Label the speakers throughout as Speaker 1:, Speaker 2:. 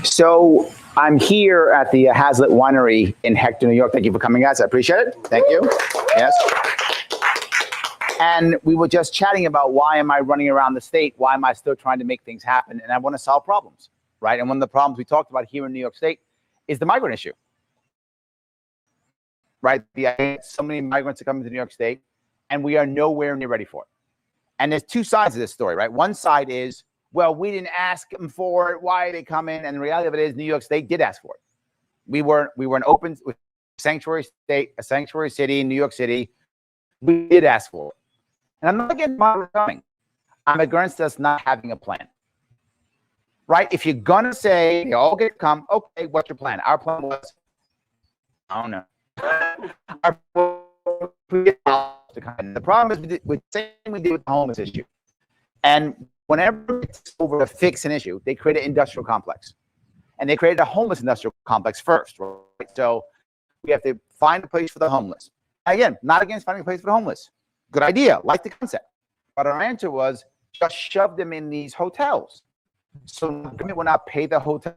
Speaker 1: So I'm here at the Hazlitt Winery in Hector, New York. Thank you for coming, guys. I appreciate it. Thank you. Yes. And we were just chatting about why am I running around the state? Why am I still trying to make things happen? And I want to solve problems, right? And one of the problems we talked about here in New York State is the migrant issue, right? So many migrants are coming to New York State, and we are nowhere near ready for it. And there's two sides of this story, right? One side is, well, we didn't ask them for it. Why are they coming? And the reality of it is New York State did ask for it. We were an open sanctuary state, a sanctuary city in New York City. We did ask for it. And I'm not against migrants coming. I'm against us not having a plan, right? If you're going to say they all get to come, okay, what's your plan? Our plan was, I don't know. The problem is with the same we did with the homeless issue. And whenever it's over to fix an issue, they create an industrial complex. And they created a homeless industrial complex first, right? So we have to find a place for the homeless. Again, not against finding a place for the homeless. Good idea, like the concept. But our answer was just shove them in these hotels. So the government will not pay the hotel,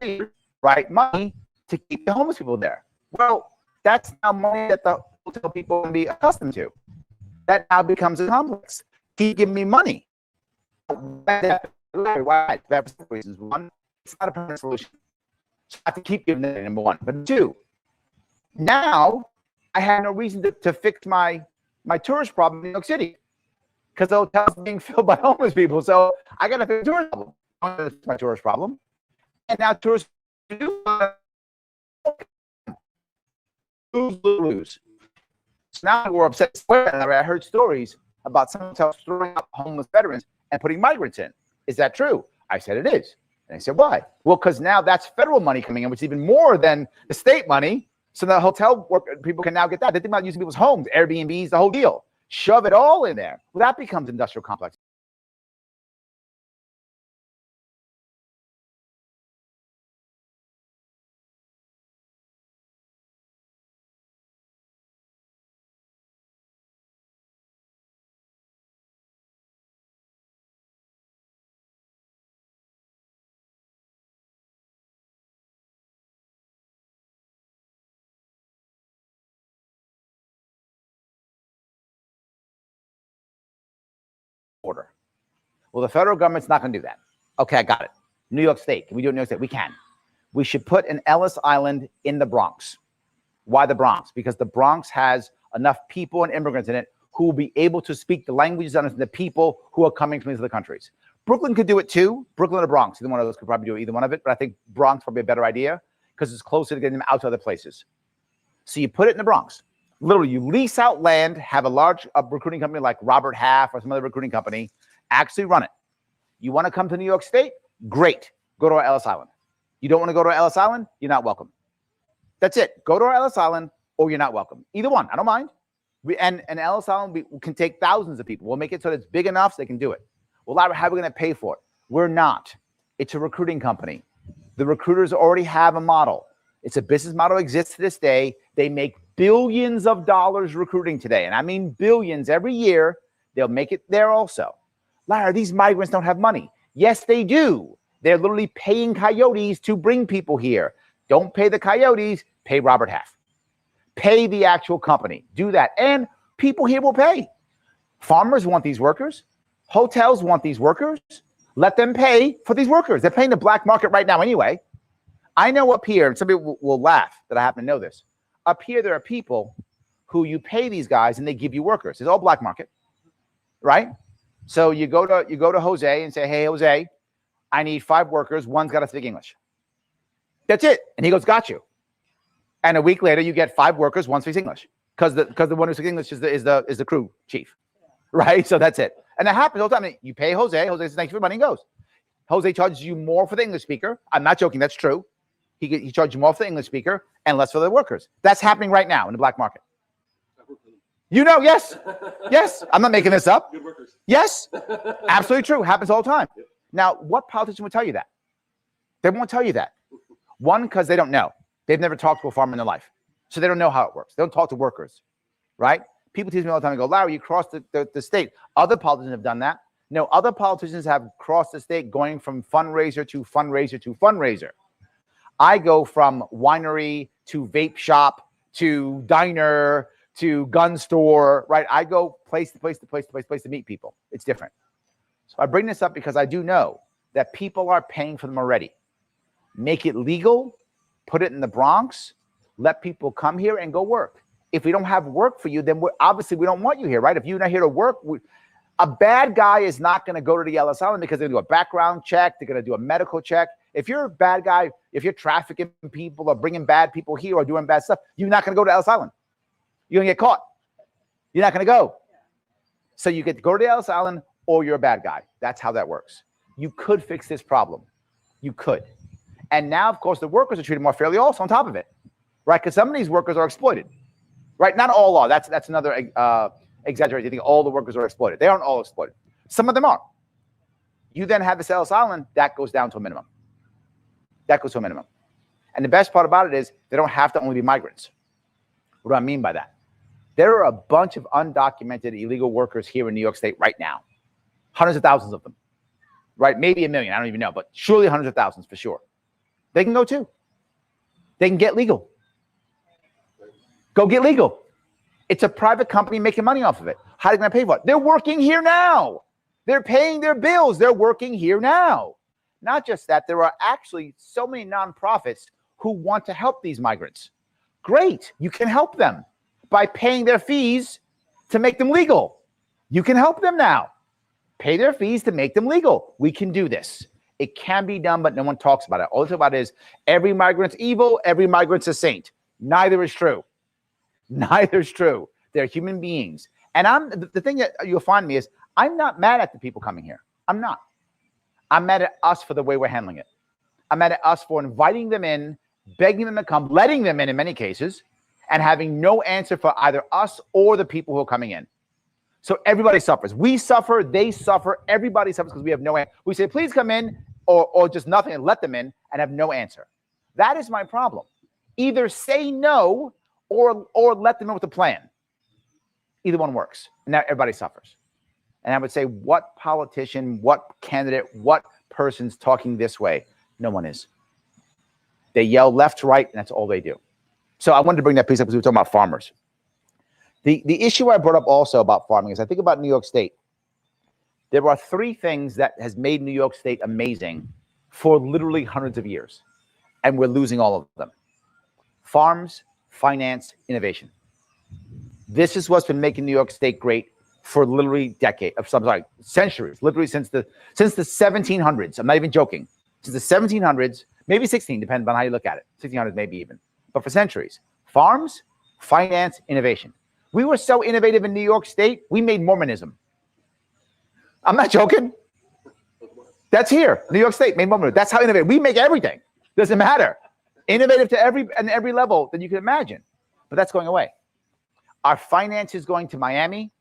Speaker 1: right, money to keep the homeless people there. Well, that's now money that the hotel people can be accustomed to. That now becomes a complex. Keep giving me money. Why? Reasons. One, it's not a permanent solution. So I have to keep giving that, number one. But two, now I have no reason to fix my tourist problem in New York City because the hotel's being filled by homeless people. So I got to fix the tourist problem. That's my tourist problem. And now tourists lose. So now we're upset. I heard stories about some hotels throwing out homeless veterans and putting migrants in. Is that true? I said it is. And I said, why? Well, because now that's federal money coming in, which is even more than the state money. So the hotel people can now get that. They think about using people's homes, Airbnbs, the whole deal. Shove it all in there. Well, that becomes industrial complex. Order. Well, the federal government's not going to do that. Okay, I got it. New York State. Can we do it in New York State? We can. We should put an Ellis Island in the Bronx. Why the Bronx? Because the Bronx has enough people and immigrants in it who will be able to speak the languages of the people who are coming from these other countries. Brooklyn could do it too. Brooklyn or Bronx. Either one of those could probably do either one of it. But I think Bronx probably a better idea because it's closer to getting them out to other places. So you put it in the Bronx. Literally, you lease out land, have a large recruiting company like Robert Half or some other recruiting company actually run it. You want to come to New York State? Great. Go to our Ellis Island. You don't want to go to our Ellis Island? You're not welcome. That's it. Go to our Ellis Island or you're not welcome. Either one. I don't mind. And Ellis Island can take thousands of people. We'll make it so that it's big enough so they can do it. Well, how are we going to pay for it? We're not. It's a recruiting company. The recruiters already have a model. It's a business model exists to this day. They make billions of dollars recruiting today. And I mean billions every year. They'll make it there also. Larry, these migrants don't have money. Yes, they do. They're literally paying coyotes to bring people here. Don't pay the coyotes. Pay Robert Half. Pay the actual company. Do that. And people here will pay. Farmers want these workers. Hotels want these workers. Let them pay for these workers. They're paying the black market right now anyway. I know up here, and some people will laugh that I happen to know this. Up here, there are people who you pay these guys and they give you workers. It's all black market, right? So you go to Jose and say, hey, Jose, I need 5 workers. One's got to speak English. That's it. And he goes, got you. And a week later, you get 5 workers. One speaks English because the one who speaks English is the crew chief, right? So that's it. And that happens all the time. I mean, you pay Jose. Jose says, thanks for your money and goes. Jose charges you more for the English speaker. I'm not joking. That's true. He charges you more for the English speaker and less for the workers. That's happening right now in the black market. You know, yes. Yes. I'm not making this up. Good workers. Yes. Absolutely true. Happens all the time. Now, what politician would tell you that? They won't tell you that. One, because they don't know. They've never talked to a farmer in their life. So they don't know how it works. They don't talk to workers, right? People tease me all the time and go, Larry, you crossed the state. Other politicians have done that. No, other politicians have crossed the state going from fundraiser to fundraiser to fundraiser. I go from winery to vape shop to diner to gun store, right? I go place to place to place to place to place to meet people. It's different. So I bring this up because I do know that people are paying for them already. Make it legal, put it in the Bronx, let people come here and go work. If we don't have work for you, then obviously we don't want you here, right? If you're not here to work, a bad guy is not going to go to the Ellis Island because they're going to do a background check. They're going to do a medical check. If you're a bad guy, if you're trafficking people or bringing bad people here or doing bad stuff, you're not going to go to Ellis Island. You're going to get caught. You're not going to go. So you get to go to the Ellis Island or you're a bad guy. That's how that works. You could fix this problem. You could. And now, of course, the workers are treated more fairly also on top of it, right? Because some of these workers are exploited, right? Not all are. That's another exaggeration. You think all the workers are exploited. They aren't all exploited. Some of them are. You then have this Ellis Island, that goes down to a minimum. That goes to a minimum. And the best part about it is they don't have to only be migrants. What do I mean by that? There are a bunch of undocumented illegal workers here in New York State right now. Hundreds of thousands of them, right? Maybe a million. I don't even know, but surely hundreds of thousands for sure. They can go too. They can get legal. Go get legal. It's a private company making money off of it. How are they going to pay for it? They're working here now. They're paying their bills. They're working here now. Not just that, there are actually so many nonprofits who want to help these migrants. Great. You can help them by paying their fees to make them legal. You can help them now. Pay their fees to make them legal. We can do this. It can be done, but no one talks about it. All they talk about is every migrant's evil, every migrant's a saint. Neither is true. Neither is true. They're human beings. And the thing that you'll find me is I'm not mad at the people coming here. I'm not. I'm mad at us for the way we're handling it. I'm mad at us for inviting them in, begging them to come, letting them in many cases, and having no answer for either us or the people who are coming in. So everybody suffers. We suffer, they suffer, everybody suffers because we have no answer. We say, please come in, or just nothing and let them in and have no answer. That is my problem. Either say no or let them in with a plan. Either one works. And now everybody suffers. And I would say, what politician, what candidate, what person's talking this way? No one is. They yell left, right, and that's all they do. So I wanted to bring that piece up because we were talking about farmers. The issue I brought up also about farming is I think about New York State. There are three things that has made New York State amazing for literally hundreds of years, and we're losing all of them. Farms, finance, innovation. This is what's been making New York State great for literally centuries, literally since the 1700s. I'm not even joking. Since the 1700s, maybe 16, depending on how you look at it. 1600s, maybe even. But for centuries, farms, finance, innovation. We were so innovative in New York State, we made Mormonism. I'm not joking. That's here. New York State made Mormonism. That's how innovative. We make everything. Doesn't matter. Innovative to every level that you can imagine. But that's going away. Our finance is going to Miami.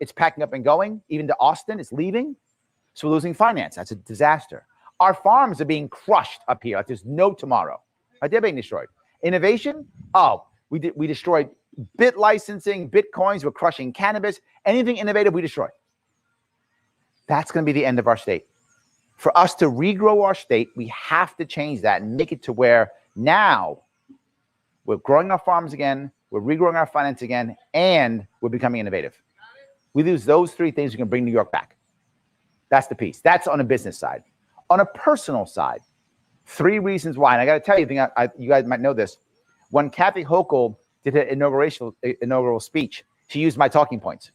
Speaker 1: It's packing up and going. Even to Austin, it's leaving. So we're losing finance. That's a disaster. Our farms are being crushed up here. Like there's no tomorrow. They're being destroyed. Innovation? Oh, we destroyed bit licensing, Bitcoins. We're crushing cannabis. Anything innovative, we destroy. That's going to be the end of our state. For us to regrow our state, we have to change that and make it to where now we're growing our farms again, we're regrowing our finance again, and we're becoming innovative. We lose those three things, we can bring New York back. That's the piece. That's on a business side. On a personal side, three reasons why. And I got to tell you, you guys might know this. When Kathy Hochul did her inaugural speech, she used my talking points.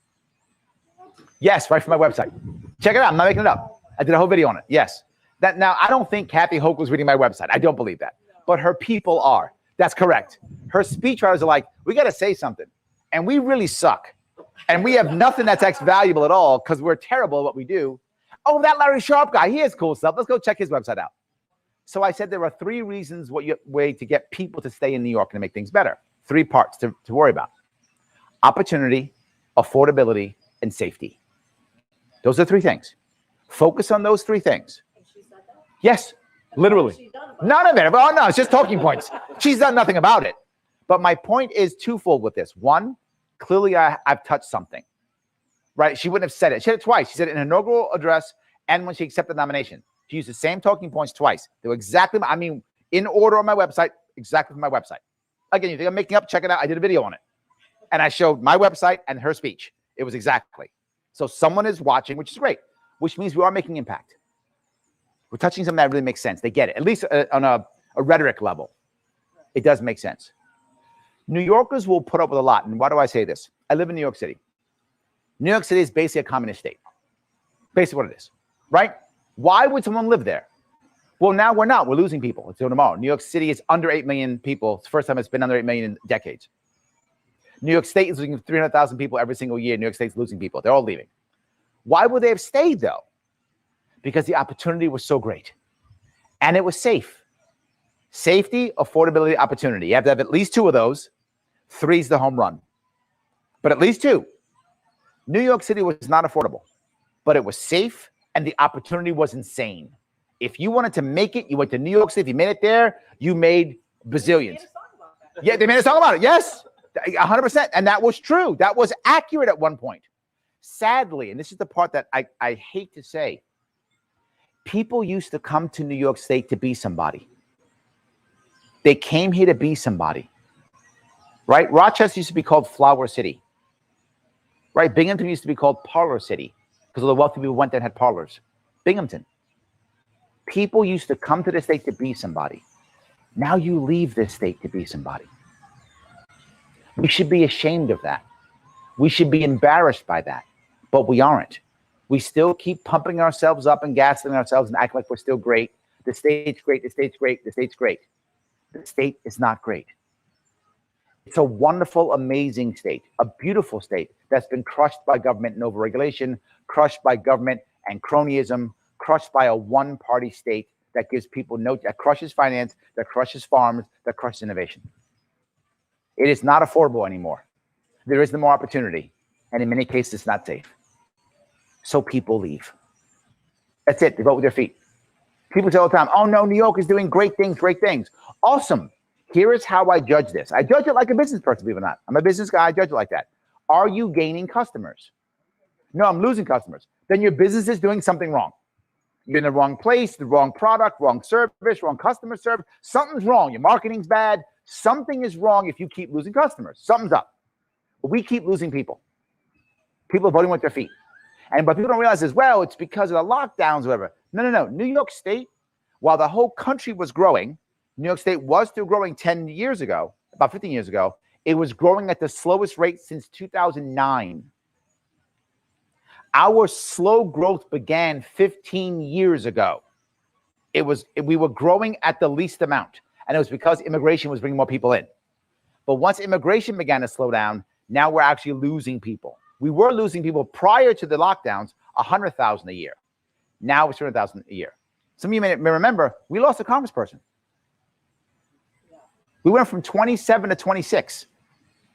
Speaker 1: Yes, right from my website. Check it out. I'm not making it up. I did a whole video on it. Yes. Now, I don't think Kathy Hochul was reading my website. I don't believe that. But her people are. That's correct. Her speechwriters are like, we got to say something. And we really suck. And we have nothing that's valuable at all because we're terrible at what we do. Oh, that Larry Sharpe guy, he has cool stuff. Let's go check his website out. So I said there are three reasons way to get people to stay in New York and to make things better. Three parts to worry about. Opportunity, affordability, and safety. Those are three things. Focus on those three things. And she said that? Yes, literally. None of it. Oh, no, it's just talking points. She's done nothing about it. But my point is twofold with this. One, clearly I've touched something. Right? She wouldn't have said it. She said it twice. She said it in an inaugural address and when she accepted the nomination. She used the same talking points twice. They were exactly, I mean, in order on my website, exactly from my website. Again, you think I'm making up? Check it out. I did a video on it. And I showed my website and her speech. It was exactly. So someone is watching, which is great, which means we are making impact. We're touching something that really makes sense. They get it, at least on a rhetoric level. It does make sense. New Yorkers will put up with a lot. And why do I say this? I live in New York City. New York City is basically a communist state. Basically what it is, right? Why would someone live there? Well, now we're not. We're losing people until tomorrow. New York City is under 8 million people. It's the first time it's been under 8 million in decades. New York State is losing 300,000 people every single year. New York State's losing people. They're all leaving. Why would they have stayed, though? Because the opportunity was so great. And it was safe. Safety, affordability, opportunity. You have to have at least two of those. Three's the home run. But at least two. New York City was not affordable, but it was safe, and the opportunity was insane. If you wanted to make it, you went to New York City. If you made it there, you made bazillions. Yeah, they made us talk about it. Yes, 100%. And that was true. That was accurate at one point. Sadly, and this is the part that I hate to say, people used to come to New York State to be somebody. They came here to be somebody, right? Rochester used to be called Flower City, right? Binghamton used to be called Parlor City because all the wealthy people went there and had parlors. Binghamton. People used to come to the state to be somebody. Now you leave this state to be somebody. We should be ashamed of that. We should be embarrassed by that, but we aren't. We still keep pumping ourselves up and gassing ourselves and act like we're still great. The state's great, the state's great, the state's great. The state is not great. It's a wonderful, amazing state, a beautiful state that's been crushed by government and overregulation, crushed by government and cronyism, crushed by a one-party state that gives people that crushes finance, that crushes farms, that crushes innovation. It is not affordable anymore. There is no more opportunity. And in many cases, it's not safe. So people leave. That's it. They vote with their feet. People say all the time, oh no, New York is doing great things, great things. Awesome. Here is how I judge this. I judge it like a business person, believe it or not. I'm a business guy. I judge it like that. Are you gaining customers? No, I'm losing customers. Then your business is doing something wrong. You're in the wrong place, the wrong product, wrong service, wrong customer service. Something's wrong. Your marketing's bad. Something is wrong if you keep losing customers. Something's up. But we keep losing people. People are voting with their feet. And what people don't realize is, well, it's because of the lockdowns or whatever. No. New York State, while the whole country was growing, New York State was still growing 10 years ago, about 15 years ago. It was growing at the slowest rate since 2009. Our slow growth began 15 years ago. We were growing at the least amount. And it was because immigration was bringing more people in. But once immigration began to slow down, now we're actually losing people. We were losing people prior to the lockdowns, 100,000 a year. Now it's 200,000 a year. Some of you may remember, we lost a congressperson. We went from 27 to 26.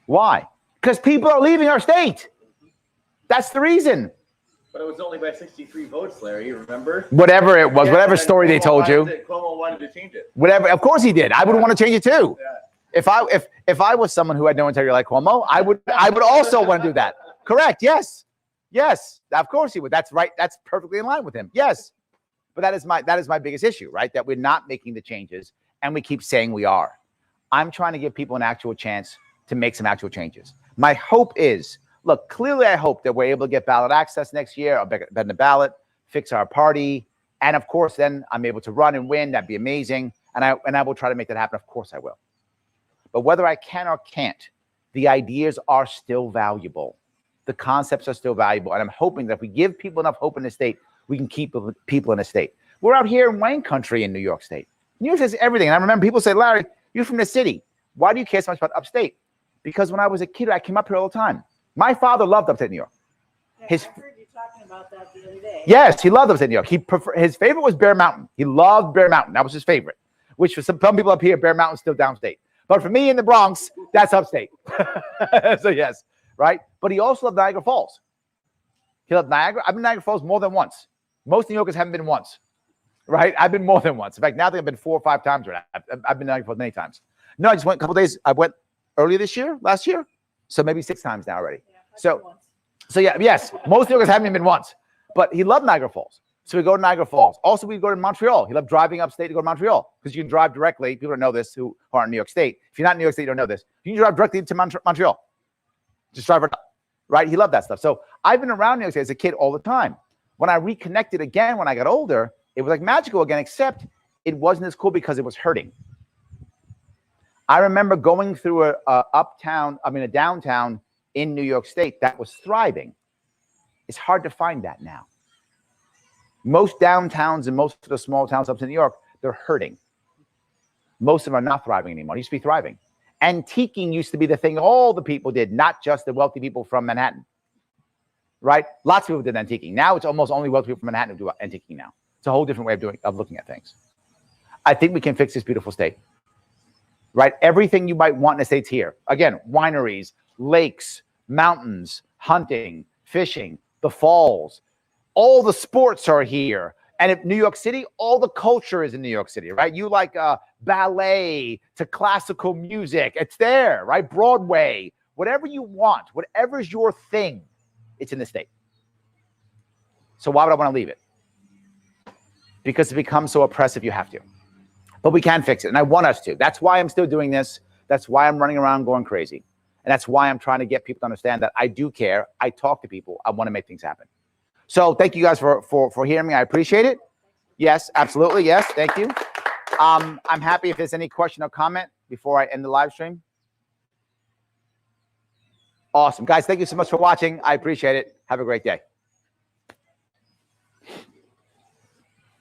Speaker 1: Why? Because people are leaving our state. That's the reason.
Speaker 2: But it was only by 63 votes, Larry, remember?
Speaker 1: Whatever it was, whatever story they told you.
Speaker 2: Cuomo wanted to change it.
Speaker 1: Whatever, of course he did. I would want to change it too. Yeah. If I was someone who had no integrity like Cuomo, I would also want to do that. Correct. Yes. Of course he would. That's right. That's perfectly in line with him. Yes. But that is my biggest issue, right? That we're not making the changes and we keep saying we are. I'm trying to give people an actual chance to make some actual changes. My hope is, look, clearly I hope that we're able to get ballot access next year, or bet in the ballot, fix our party. And of course, then I'm able to run and win. That'd be amazing. And I will try to make that happen. Of course I will. But whether I can or can't, the ideas are still valuable. The concepts are still valuable. And I'm hoping that if we give people enough hope in the state, we can keep people in the state. We're out here in wine country in New York State. New York State is everything. And I remember people say, Larry, you're from the city. Why do you care so much about upstate? Because when I was a kid, I came up here all the time. My father loved upstate New York.
Speaker 3: I heard you talking about that the other day.
Speaker 1: Yes, he loved upstate New York. His favorite was Bear Mountain. He loved Bear Mountain. That was his favorite, which for some people up here, Bear Mountain's still downstate. But for me in the Bronx, that's upstate. So yes, right? But he also loved Niagara Falls. He loved Niagara. I've been to Niagara Falls more than once. Most New Yorkers haven't been once, right? I've been more than once. In fact, now I think I've been 4 or 5 times right now. I've been to Niagara Falls many times. No, I just went a couple days. I went earlier last year. So maybe 6 times now already. Yeah, so yeah, yes, most New Yorkers haven't even been once. But he loved Niagara Falls. So we go to Niagara Falls. Also, we go to Montreal. He loved driving upstate to go to Montreal because you can drive directly. People don't know this who aren't in New York State. If you're not in New York State, you don't know this. You can drive directly to Montreal. Just drive right up, right? He loved that stuff. So I've been around New York State as a kid all the time. When I reconnected again, when I got older, it was like magical again, except it wasn't as cool because it was hurting. I remember going through a downtown in New York State that was thriving. It's hard to find that now. Most downtowns and most of the small towns up in New York, they're hurting. Most of them are not thriving anymore. It used to be thriving. Antiquing used to be the thing all the people did, not just the wealthy people from Manhattan, right? Lots of people did antiquing. Now it's almost only wealthy people from Manhattan who do antiquing now. It's a whole different way of looking at things. I think we can fix this beautiful state, right? Everything you might want in a state's here. Again, wineries, lakes, mountains, hunting, fishing, the falls, all the sports are here. And if New York City, all the culture is in New York City, right? You like ballet to classical music, it's there, right? Broadway, whatever you want, whatever's your thing, it's in the state. So why would I want to leave it? Because it becomes so oppressive, you have to. But we can fix it, and I want us to. That's why I'm still doing this. That's why I'm running around going crazy. And that's why I'm trying to get people to understand that I do care. I talk to people. I want to make things happen. So thank you guys for hearing me. I appreciate it. Yes, absolutely. Yes, thank you. I'm happy if there's any question or comment before I end the live stream. Awesome. Guys, thank you so much for watching. I appreciate it. Have a great day.